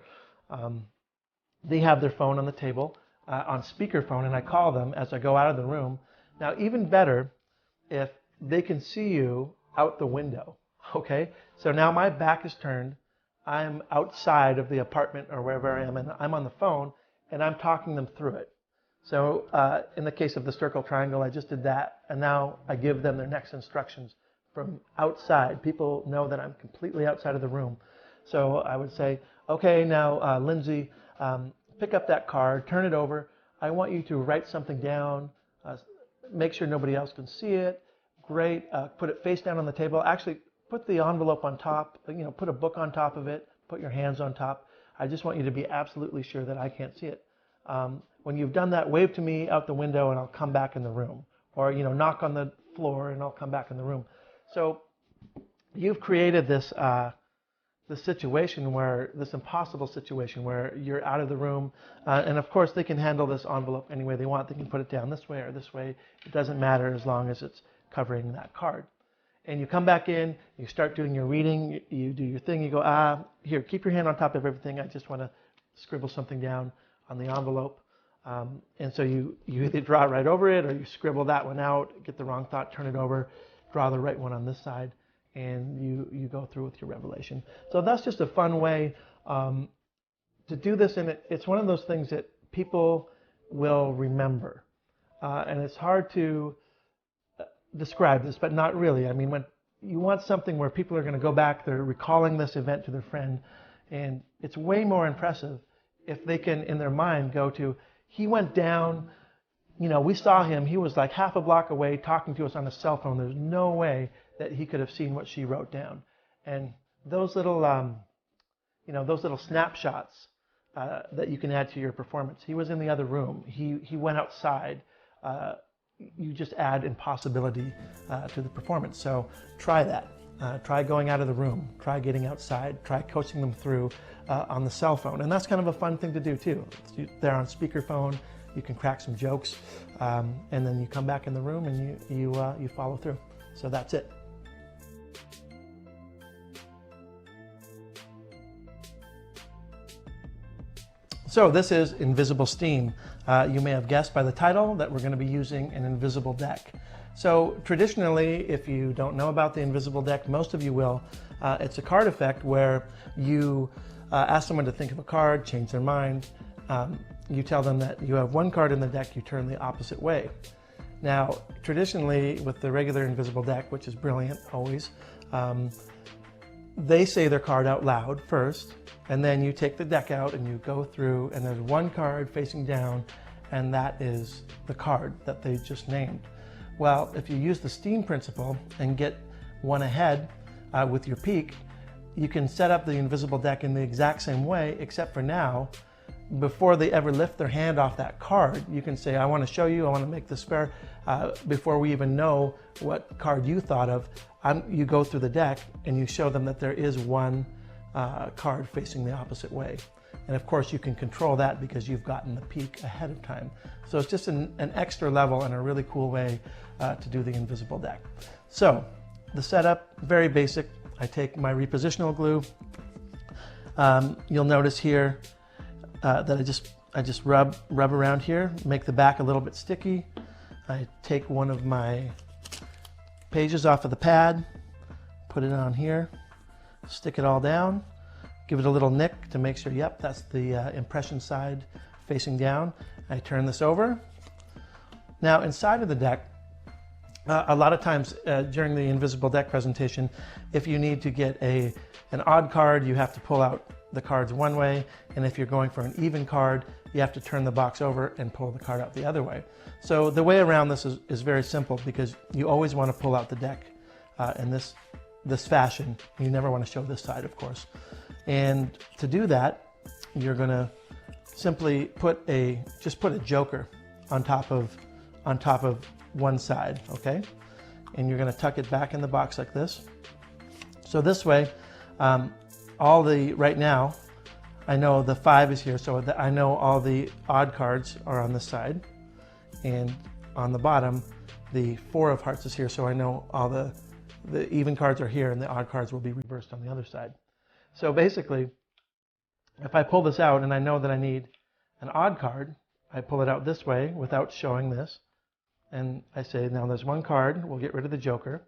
They have their phone on the table on speakerphone, and I call them as I go out of the room. Now, even better if they can see you out the window, okay? So now my back is turned. I'm outside of the apartment or wherever I am, and I'm on the phone, and I'm talking them through it. So in the case of the circle triangle, I just did that, and now I give them their next instructions from outside. People know that I'm completely outside of the room. So I would say, okay, now Lindsay, pick up that card, turn it over. I want you to write something down, make sure nobody else can see it. Great, put it face down on the table. Actually, put the envelope on top, put a book on top of it, put your hands on top. I just want you to be absolutely sure that I can't see it. When you've done that, wave to me out the window and I'll come back in the room. Or, knock on the floor and I'll come back in the room. So you've created this situation this impossible situation where you're out of the room. And of course, they can handle this envelope any way they want. They can put it down this way or this way. It doesn't matter as long as it's covering that card. And you come back in, you start doing your reading, you do your thing, you go, here, keep your hand on top of everything. I just want to scribble something down on the envelope. And so you either draw right over it or you scribble that one out, get the wrong thought, turn it over, draw the right one on this side, and you go through with your revelation. So that's just a fun way to do this, and it's one of those things that people will remember. And it's hard to describe this, but not really. I mean, when you want something where people are going to go back, they're recalling this event to their friend, and it's way more impressive if they can, in their mind, go to, he went down, we saw him, he was like half a block away talking to us on a cell phone. There's no way that he could have seen what she wrote down. And those little, those little snapshots that you can add to your performance. He was in the other room. He went outside. You just add impossibility to the performance. So try that. Try going out of the room. Try getting outside. Try coaching them through on the cell phone. And that's kind of a fun thing to do too. They're on speakerphone. You can crack some jokes, and then you come back in the room and you follow through. So that's it. So this is Invisible STEAM. You may have guessed by the title that we're going to be using an invisible deck. So traditionally, if you don't know about the invisible deck, most of you will. It's a card effect where you ask someone to think of a card, change their mind. You tell them that you have one card in the deck, you turn the opposite way. Now, traditionally, with the regular invisible deck, which is brilliant always, they say their card out loud first, and then you take the deck out and you go through, and there's one card facing down, and that is the card that they just named. Well, if you use the steam principle and get one ahead with your peek, you can set up the invisible deck in the exact same way, except for now, before they ever lift their hand off that card, you can say, I want to show you, I want to make this fair. Before we even know what card you thought of, you go through the deck and you show them that there is one card facing the opposite way. And of course you can control that because you've gotten the peek ahead of time. So it's just an extra level and a really cool way to do the invisible deck. So the setup, very basic. I take my repositional glue. You'll notice here that I just rub around here, make the back a little bit sticky. I take one of my pages off of the pad, put it on here, stick it all down, give it a little nick to make sure, yep, that's the impression side facing down. I turn this over. Now inside of the deck, a lot of times during the invisible deck presentation, if you need to get an odd card, you have to pull out the cards one way, and if you're going for an even card, you have to turn the box over and pull the card out the other way. So the way around this is very simple, because you always want to pull out the deck in this fashion. You never want to show this side, of course. And to do that, you're going to simply just put a joker on top of one side, okay? And you're going to tuck it back in the box like this. So this way, right now, I know the 5 is here, so I know all the odd cards are on this side, and on the bottom, the 4 of hearts is here, so I know all the even cards are here and the odd cards will be reversed on the other side. So basically, if I pull this out and I know that I need an odd card, I pull it out this way without showing this, and I say, now there's one card, we'll get rid of the joker,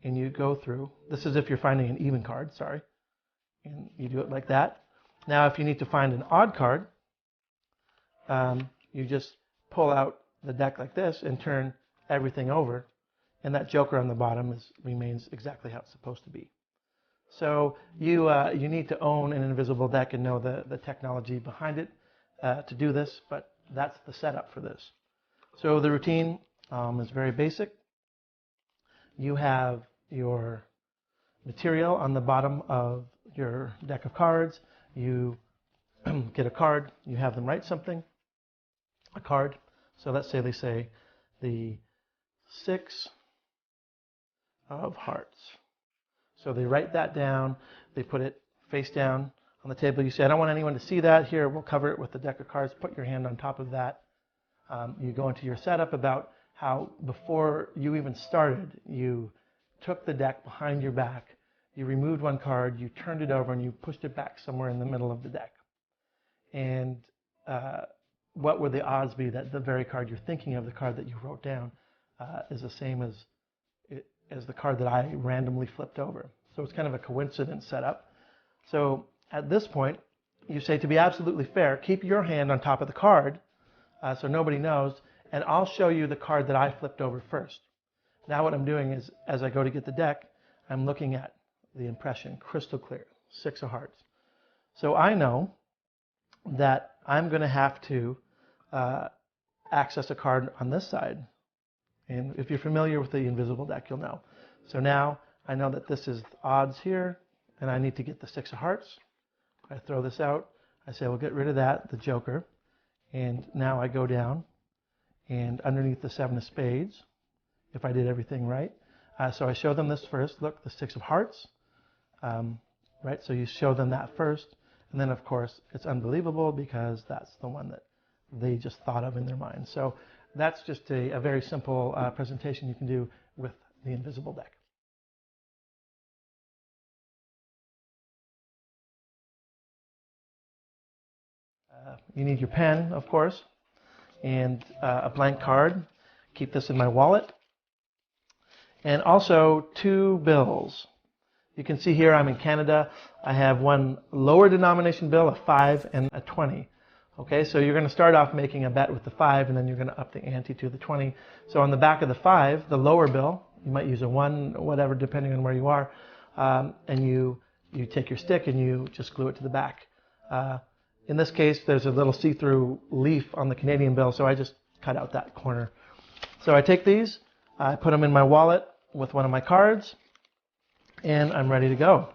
and you go through. This is if you're finding an even card, sorry. And you do it like that. Now if you need to find an odd card, you just pull out the deck like this and turn everything over, and that joker on the bottom remains exactly how it's supposed to be. So you need to own an invisible deck and know the technology behind it to do this, but that's the setup for this. So the routine is very basic. You have your material on the bottom of your deck of cards. You get a card, you have them write something, a card. So let's say they say the 6 of hearts. So they write that down, they put it face down on the table. You say, I don't want anyone to see that. Here, we'll cover it with the deck of cards. Put your hand on top of that. You go into your setup about how before you even started, you took the deck behind your back, you removed one card, you turned it over, and you pushed it back somewhere in the middle of the deck. And what would the odds be that the very card you're thinking of, the card that you wrote down, is the same as the card that I randomly flipped over? So it's kind of a coincidence setup. So at this point, you say, to be absolutely fair, keep your hand on top of the card so nobody knows, and I'll show you the card that I flipped over first. Now what I'm doing is, as I go to get the deck, I'm looking at the impression, crystal clear, 6 of hearts. So I know that I'm going to have to access a card on this side. And if you're familiar with the invisible deck, you'll know. So now I know that this is odds here, and I need to get the 6 of hearts. I throw this out. I say, we'll get rid of that, the joker. And now I go down, and underneath the 7 of spades, if I did everything right. So I show them this first. Look, the 6 of hearts. Right? So you show them that first. And then, of course, it's unbelievable because that's the one that they just thought of in their mind. So that's just a very simple presentation you can do with the invisible deck. You need your pen, of course, and a blank card. Keep this in my wallet. And also 2 bills. You can see here I'm in Canada. I have one lower denomination bill, a 5 and a 20. Okay, so you're going to start off making a bet with the 5, and then you're going to up the ante to the 20. So on the back of the 5, the lower bill, you might use a 1, whatever, depending on where you are, and you take your stick and you just glue it to the back. In this case, there's a little see-through leaf on the Canadian bill, so I just cut out that corner. So I take these, I put them in my wallet with one of my cards, and I'm ready to go.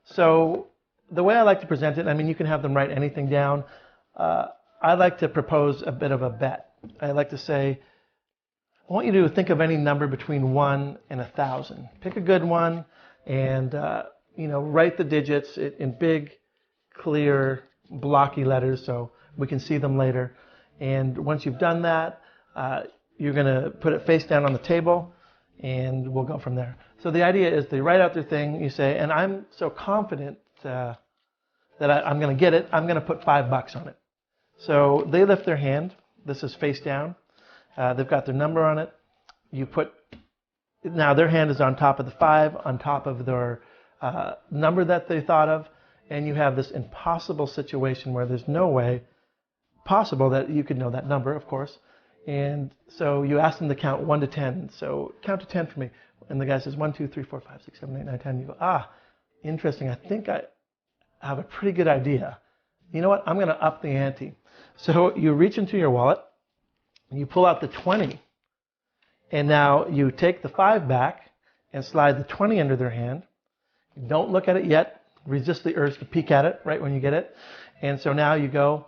So the way I like to present it, I mean, you can have them write anything down. I like to propose a bit of a bet. I like to say, I want you to think of any number between 1 and 1,000. Pick a good one, and write the digits in big, clear, blocky letters so we can see them later. And once you've done that, you're going to put it face down on the table, and we'll go from there. So the idea is they write out their thing, you say, and I'm so confident that I'm going to get it, I'm going to put $5 on it. So they lift their hand. This is face down. They've got their number on it. Now their hand is on top of the 5, on top of their number that they thought of, and you have this impossible situation where there's no way possible that you could know that number, of course. And so you ask them to count 1 to 10. So count to 10 for me. And the guy says 1, 2, 3, 4, 5, 6, 7, 8, 9, 10. You go, interesting. I think I have a pretty good idea. You know what? I'm going to up the ante. So you reach into your wallet, and you pull out the 20. And now you take the 5 back and slide the 20 under their hand. Don't look at it yet. Resist the urge to peek at it right when you get it. And so now you go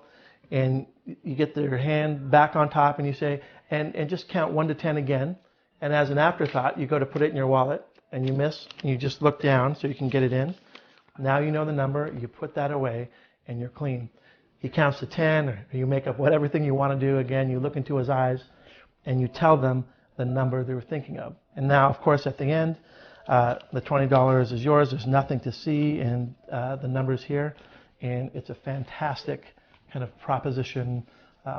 and you get their hand back on top, and you say, and just count 1 to 10 again. And as an afterthought, you go to put it in your wallet, and you miss, and you just look down so you can get it in. Now you know the number, you put that away, and you're clean. He counts to 10, or you make up whatever thing you want to do. Again, you look into his eyes, and you tell them the number they were thinking of. And now, of course, at the end, the $20 is yours. There's nothing to see, and the number's here. And it's a fantastic kind of proposition,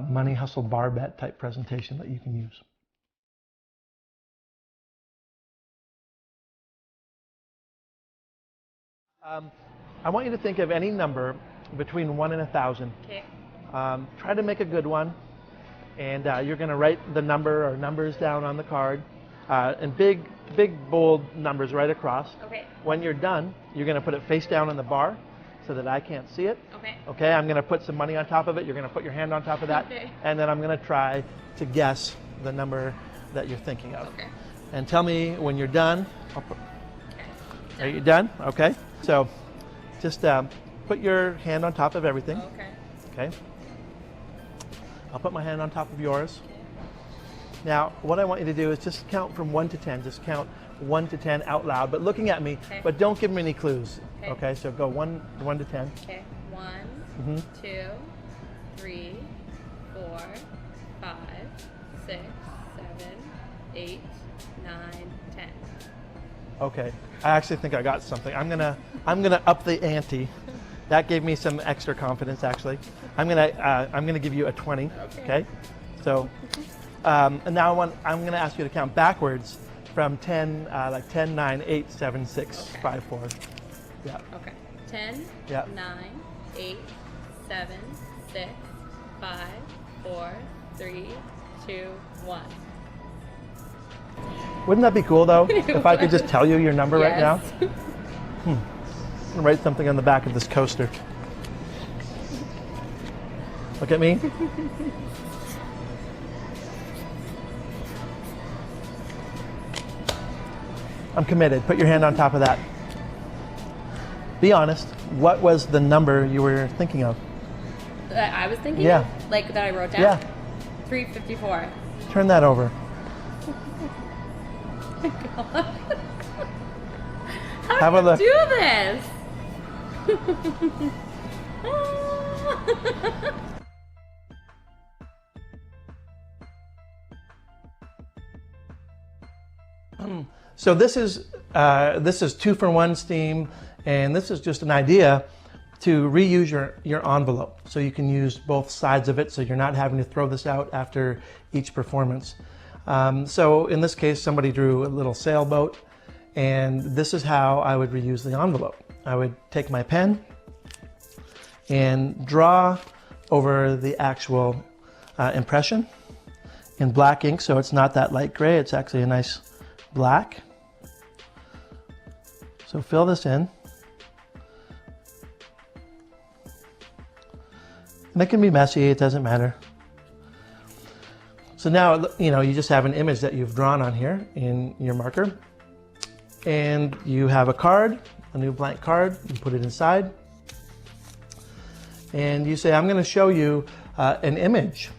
money hustle bar bet type presentation that you can use. I want you to think of any number between 1 and 1,000. Okay. Try to make a good one, and you're going to write the number or numbers down on the card, and big, bold numbers right across. Okay. When you're done, you're going to put it face down on the bar so that I can't see it. Okay. Okay, I'm going to put some money on top of it. You're going to put your hand on top of that, Okay. and then I'm going to try to guess the number that you're thinking of. Okay. And tell me when you're done. Okay. Are you done? Okay. So just put your hand on top of everything. Okay. Okay. I'll put my hand on top of yours. Now, what I want you to do is just count from 1 to 10. Just count 1 to 10 out loud, but looking at me. Okay. But don't give me any clues. Okay. Okay. So go 1 to 10. Okay. 1, Mm-hmm. 2, 3, 4, 5, 6, 7, 8, 9, 10. Okay. I actually think I got something. I'm gonna up the ante. That gave me some extra confidence, actually. I'm gonna give you a 20. Okay. So, and now I'm gonna ask you to count backwards from 10, like 10, 9, 8, 7, 6, Okay. 5, 4. Yeah. Okay. 10, Yeah. 9, 8, 7, 6, 5, 4, 3, 2, 1. Wouldn't that be cool, though, if I could just tell you your number right now? Yes. I'm gonna write something on the back of this coaster. Look at me. I'm committed. Put your hand on top of that. Be honest. What was the number you were thinking of? That I was thinking Yeah. of? Like that I wrote down? Yeah. 354. Turn that over. How Have do a you look. do this? So this is 2-for-1 Steam, and this is just an idea to reuse your envelope. So you can use both sides of it, so you're not having to throw this out after each performance. So in this case, somebody drew a little sailboat, and this is how I would reuse the envelope. I would take my pen and draw over the actual impression in black ink, so it's not that light gray, it's actually a nice black. So fill this in. And it can be messy, it doesn't matter. So now, you just have an image that you've drawn on here in your marker. And you have a card, a new blank card, you put it inside. And you say, I'm going to show you an image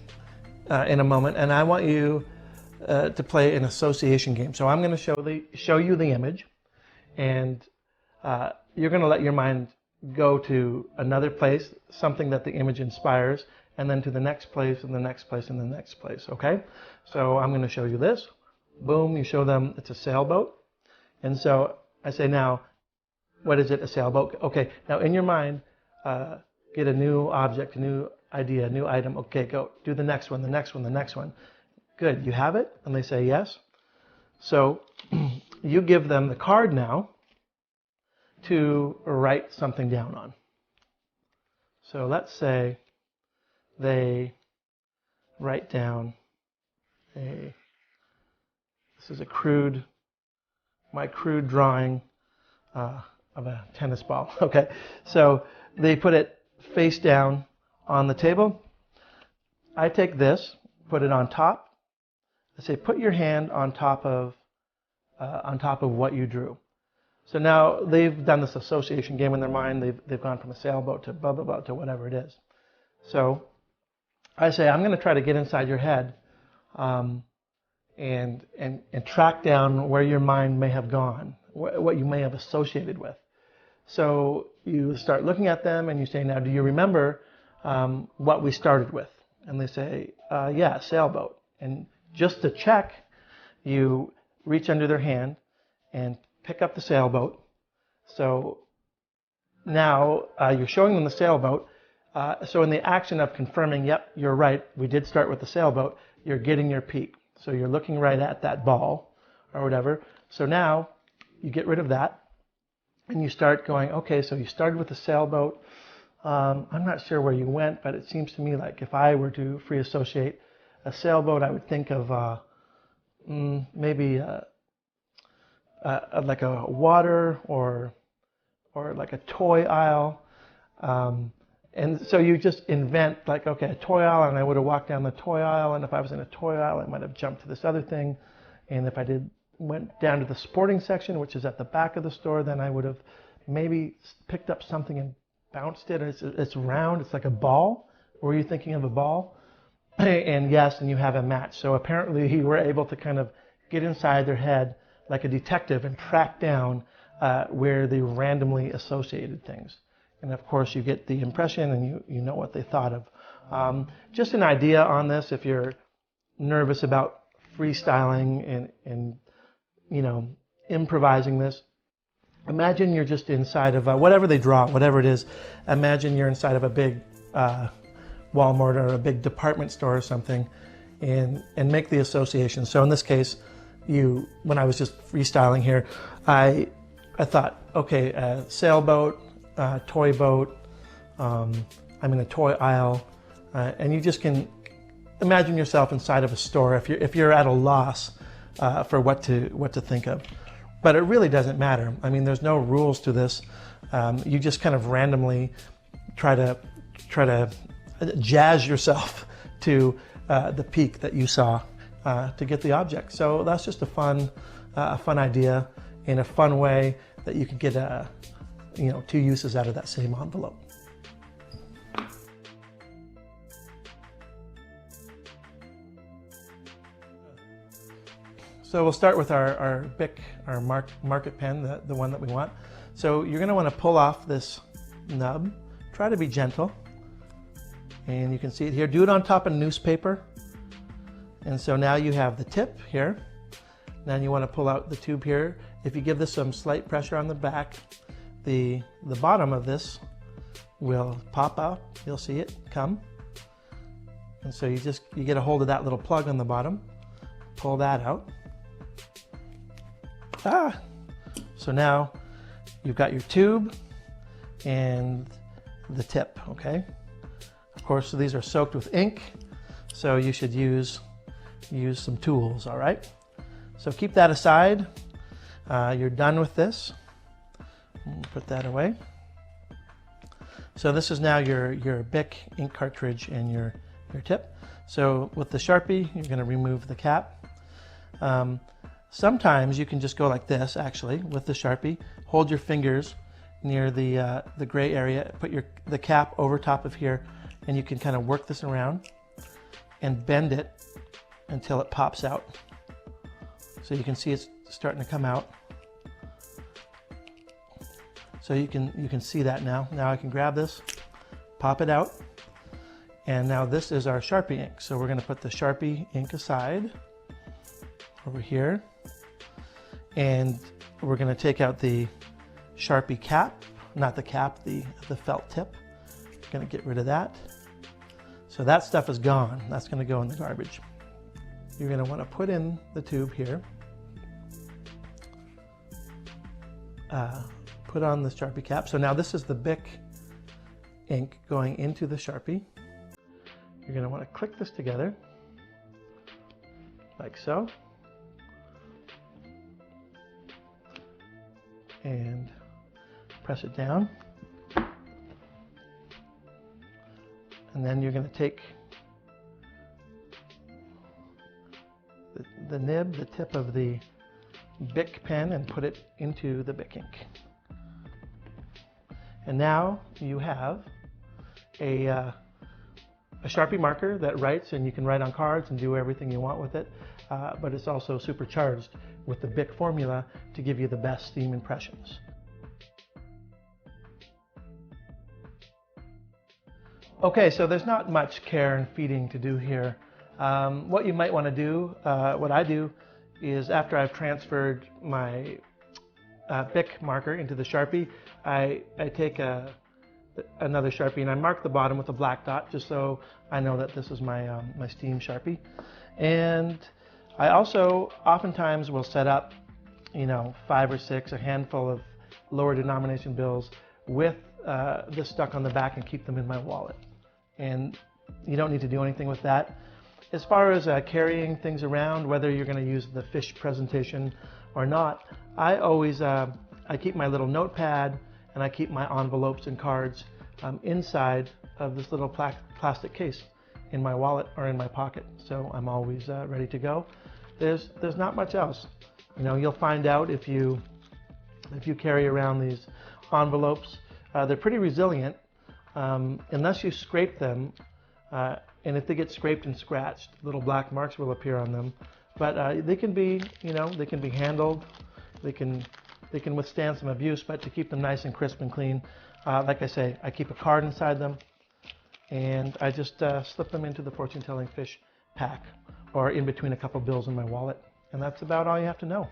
in a moment, and I want you to play an association game. So I'm going to show you the image, and you're going to let your mind go to another place, something that the image inspires, and then to the next place, and the next place, and the next place, okay? So I'm going to show you this. Boom, you show them it's a sailboat. And so I say, now, what is it, a sailboat? Okay, now in your mind, get a new object, a new idea, a new item. Okay, go, do the next one, the next one, the next one. Good, you have it? And they say yes. So you give them the card now to write something down on. So let's say they write down this is my crude drawing of a tennis ball. Okay, so they put it face down on the table. I take this, put it on top. I say, put your hand on top of what you drew. So now they've done this association game in their mind. They've gone from a sailboat to blah blah blah to whatever it is. So I say, I'm going to try to get inside your head, and track down where your mind may have gone, what you may have associated with. So you start looking at them and you say, now, do you remember what we started with? And they say, yeah, sailboat. And just to check, you reach under their hand and pick up the sailboat. So now you're showing them the sailboat. So in the action of confirming, yep, you're right, we did start with the sailboat, you're getting your peek. So you're looking right at that ball or whatever. So now you get rid of that and you start going, okay, so you started with the sailboat. I'm not sure where you went, but it seems to me like if I were to free associate a sailboat, I would think of maybe like a water or like a toy aisle. And so you just invent like, okay, a toy aisle, and I would have walked down the toy aisle, and if I was in a toy aisle, I might have jumped to this other thing. And if I went down to the sporting section, which is at the back of the store, then I would have maybe picked up something and bounced it. It's round, it's like a ball. Were you thinking of a ball? And yes, and you have a match. So apparently you were able to kind of get inside their head like a detective and track down where they randomly associated things. And of course you get the impression and you know what they thought of. Just an idea on this, if you're nervous about freestyling and improvising this, imagine you're just inside of whatever they draw, whatever it is. Imagine you're inside of a big Walmart or a big department store or something, and make the association. So in this case, when I was just freestyling here, I thought, okay, sailboat, toy boat, I'm in a toy aisle, and you just can imagine yourself inside of a store if you're at a loss for what to think of. But it really doesn't matter. I mean, there's no rules to this. You just kind of randomly try to jazz yourself to the peak that you saw to get the object. So that's just a fun idea in a fun way that you can get two uses out of that same envelope. So we'll start with our Bic, our market pen, the one that we want. So you're going to want to pull off this nub. Try to be gentle. And you can see it here. Do it on top of newspaper. And so now you have the tip here. Then you want to pull out the tube here. If you give this some slight pressure on the back, the bottom of this will pop out. You'll see it come. And so you get a hold of that little plug on the bottom. Pull that out. So now you've got your tube and the tip, okay? course, these are soaked with ink, so you should use some tools, all right? So keep that aside. You're done with this. Put that away. So this is now your Bic ink cartridge and your tip. So with the Sharpie, you're going to remove the cap. Sometimes you can just go like this, actually, with the Sharpie. Hold your fingers near the gray area, put the cap over top of here, and you can kind of work this around and bend it until it pops out. So you can see it's starting to come out. So you can see that now. Now I can grab this, pop it out, and now this is our Sharpie ink. So we're going to put the Sharpie ink aside over here, and we're going to take out the Sharpie cap, not the cap, the felt tip. We're going to get rid of that. So that stuff is gone. That's going to go in the garbage. You're going to want to put in the tube here. Put on the Sharpie cap. So now this is the Bic ink going into the Sharpie. You're going to want to click this together like so. And press it down. And then you're going to take the nib, the tip of the Bic pen, and put it into the Bic ink. And now you have a Sharpie marker that writes, and you can write on cards and do everything you want with it, but it's also supercharged with the Bic formula to give you the best steam impressions. Okay, so there's not much care and feeding to do here. What you might want to do, what I do, is after I've transferred my Bic marker into the Sharpie, I take another Sharpie and I mark the bottom with a black dot just so I know that this is my, my steam Sharpie. And I also oftentimes will set up, 5 or 6, a handful of lower denomination bills with this stuck on the back and keep them in my wallet. And you don't need to do anything with that. As far as carrying things around, whether you're going to use the fish presentation or not, I always I keep my little notepad and I keep my envelopes and cards inside of this little plastic case in my wallet or in my pocket. So I'm always ready to go. There's not much else. You'll find out if you carry around these envelopes. They're pretty resilient unless you scrape them. And if they get scraped and scratched, little black marks will appear on them. But they can be, they can be handled. They can withstand some abuse. But to keep them nice and crisp and clean, like I say, I keep a card inside them, and I just slip them into the fortune-telling fish pack, or in between a couple bills in my wallet. And that's about all you have to know.